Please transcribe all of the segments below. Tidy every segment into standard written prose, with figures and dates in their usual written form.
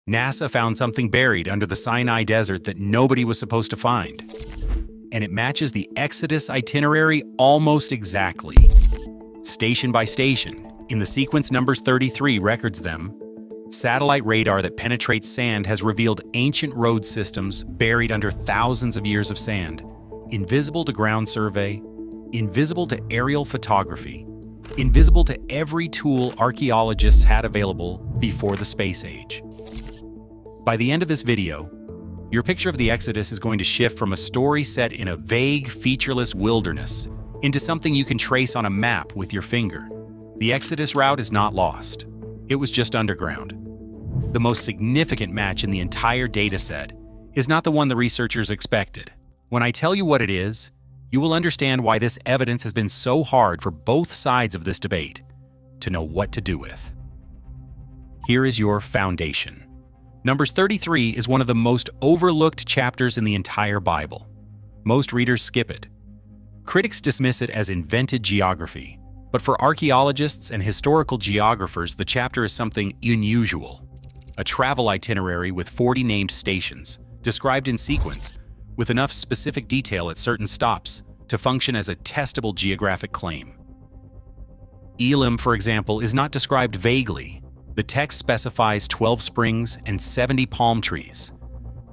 NASA found something buried under the Sinai Desert that nobody was supposed to find. And it matches the Exodus itinerary almost exactly. Station by station, in the sequence numbers 33 records them, satellite radar that penetrates sand has revealed ancient road systems buried under thousands of years of sand, invisible to ground survey, invisible to aerial photography, invisible to every tool archaeologists had available before the space age. By the end of this video, your picture of the Exodus is going to shift from a story set in a vague, featureless wilderness into something you can trace on a map with your finger. The Exodus route is not lost. It was just underground. The most significant match in the entire dataset is not the one the researchers expected. When I tell you what it is, you will understand why this evidence has been so hard for both sides of this debate to know what to do with. Here is your foundation. Numbers 33 is one of the most overlooked chapters in the entire Bible. Most readers skip it. Critics dismiss it as invented geography, but for archaeologists and historical geographers, the chapter is something unusual. A travel itinerary with 40 named stations, described in sequence, with enough specific detail at certain stops to function as a testable geographic claim. Elim, for example, is not described vaguely. The text specifies 12 springs and 70 palm trees.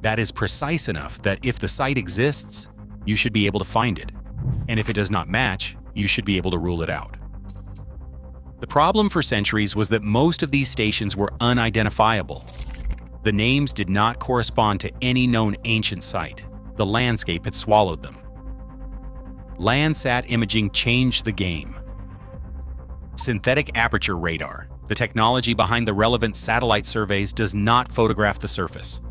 That is precise enough that if the site exists, you should be able to find it. And if it does not match, you should be able to rule it out. The problem for centuries was that most of these stations were unidentifiable. The names did not correspond to any known ancient site. The landscape had swallowed them. Landsat imaging changed the game. Synthetic aperture radar, the technology behind the relevant satellite surveys, does not photograph the surface.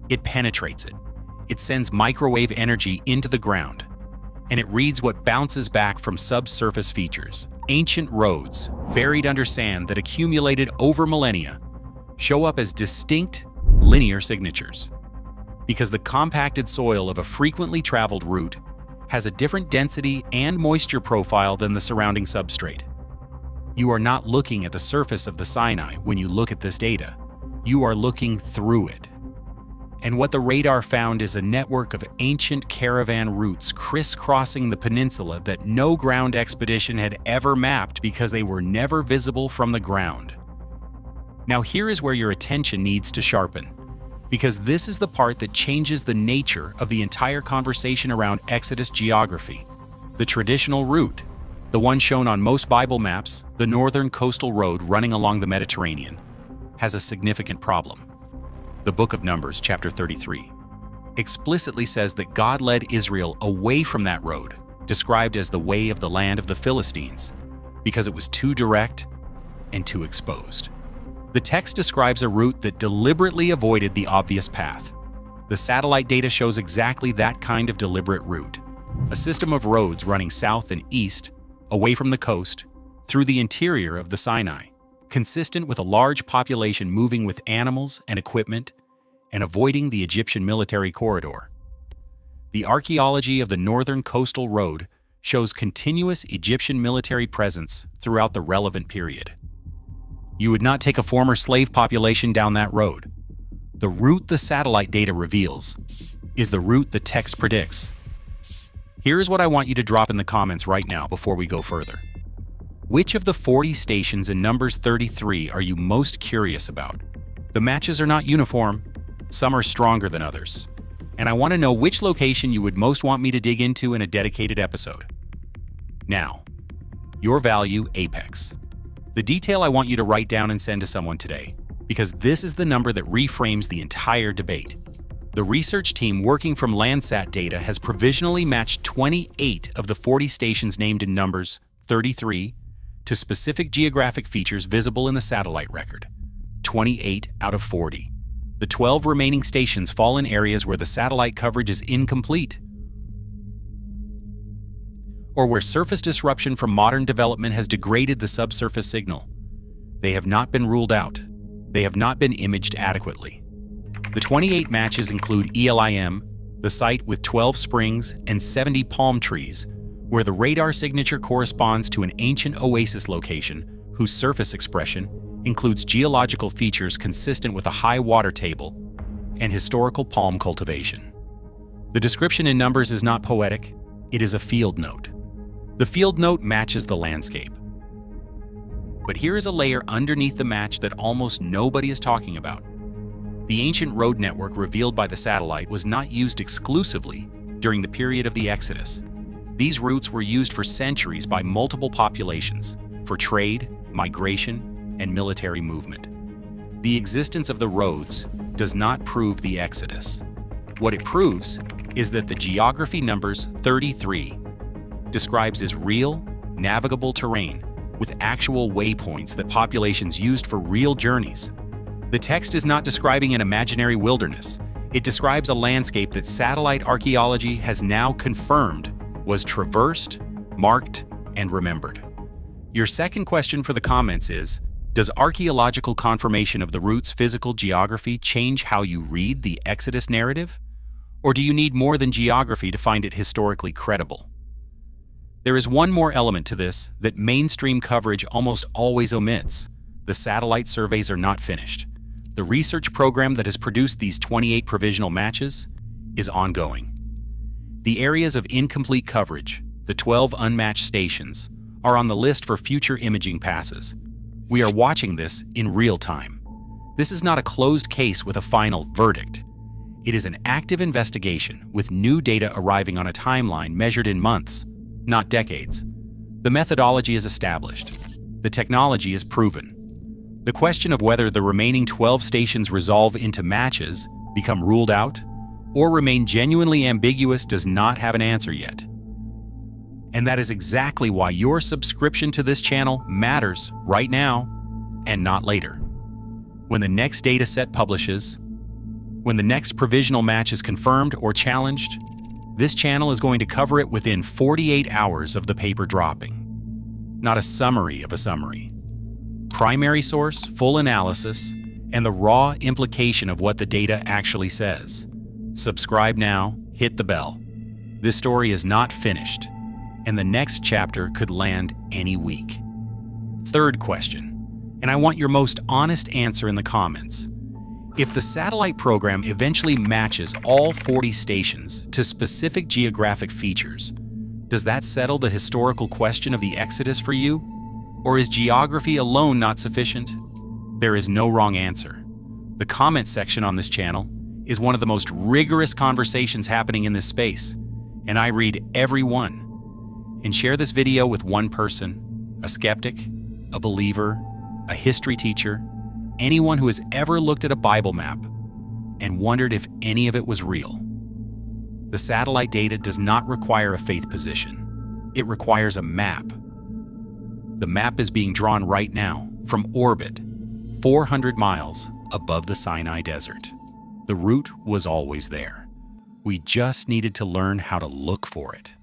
It penetrates it. It sends microwave energy into the ground, and it reads what bounces back from subsurface features. Ancient roads, buried under sand that accumulated over millennia, show up as distinct, linear signatures. Because the compacted soil of a frequently traveled route has a different density and moisture profile than the surrounding substrate. You are not looking at the surface of the Sinai when you look at this data. You are looking through it. And what the radar found is a network of ancient caravan routes crisscrossing the peninsula that no ground expedition had ever mapped because they were never visible from the ground. Now here is where your attention needs to sharpen, because this is the part that changes the nature of the entire conversation around Exodus geography. The traditional route, the one shown on most Bible maps, the northern coastal road running along the Mediterranean, has a significant problem. The book of Numbers, chapter 33, explicitly says that God led Israel away from that road, described as the way of the land of the Philistines, because it was too direct and too exposed. The text describes a route that deliberately avoided the obvious path. The satellite data shows exactly that kind of deliberate route, a system of roads running south and east, away from the coast, through the interior of the Sinai, consistent with a large population moving with animals and equipment and avoiding the Egyptian military corridor. The archaeology of the northern coastal road shows continuous Egyptian military presence throughout the relevant period. You would not take a former slave population down that road. The route the satellite data reveals is the route the text predicts. Here's what I want you to drop in the comments right now before we go further. Which of the 40 stations in Numbers 33 are you most curious about? The matches are not uniform. Some are stronger than others. And I want to know which location you would most want me to dig into in a dedicated episode. Now, your value apex. The detail I want you to write down and send to someone today, because this is the number that reframes the entire debate. The research team working from Landsat data has provisionally matched 28 of the 40 stations named in Numbers 33 to specific geographic features visible in the satellite record. 28 out of 40. The 12 remaining stations fall in areas where the satellite coverage is incomplete, or where surface disruption from modern development has degraded the subsurface signal. They have not been ruled out. They have not been imaged adequately. The 28 matches include Elim, the site with 12 springs and 70 palm trees, where the radar signature corresponds to an ancient oasis location whose surface expression includes geological features consistent with a high water table and historical palm cultivation. The description in numbers is not poetic, it is a field note. The field note matches the landscape. But here is a layer underneath the match that almost nobody is talking about. The ancient road network revealed by the satellite was not used exclusively during the period of the Exodus. These routes were used for centuries by multiple populations, for trade, migration, and military movement. The existence of the roads does not prove the Exodus. What it proves is that the geography numbers 33 describes as real, navigable terrain with actual waypoints that populations used for real journeys. The text is not describing an imaginary wilderness. It describes a landscape that satellite archaeology has now confirmed was traversed, marked, and remembered. Your second question for the comments is, does archaeological confirmation of the route's physical geography change how you read the Exodus narrative? Or do you need more than geography to find it historically credible? There is one more element to this that mainstream coverage almost always omits. The satellite surveys are not finished. The research program that has produced these 28 provisional matches is ongoing. The areas of incomplete coverage, the 12 unmatched stations, are on the list for future imaging passes. We are watching this in real time. This is not a closed case with a final verdict. It is an active investigation with new data arriving on a timeline measured in months, not decades. The methodology is established. The technology is proven. The question of whether the remaining 12 stations resolve into matches, become ruled out, or remain genuinely ambiguous does not have an answer yet. And that is exactly why your subscription to this channel matters right now and not later. When the next data set publishes, when the next provisional match is confirmed or challenged, this channel is going to cover it within 48 hours of the paper dropping. Not a summary of a summary. Primary source, full analysis, and the raw implication of what the data actually says. Subscribe now, hit the bell. This story is not finished, and the next chapter could land any week. Third question, and I want your most honest answer in the comments. If the satellite program eventually matches all 40 stations to specific geographic features, does that settle the historical question of the Exodus for you? Or is geography alone not sufficient? There is no wrong answer. The comment section on this channel is one of the most rigorous conversations happening in this space, and I read every one. And share this video with one person, a skeptic, a believer, a history teacher, anyone who has ever looked at a Bible map and wondered if any of it was real. The satellite data does not require a faith position. It requires a map. The map is being drawn right now from orbit, 400 miles above the Sinai Desert. The route was always there. We just needed to learn how to look for it.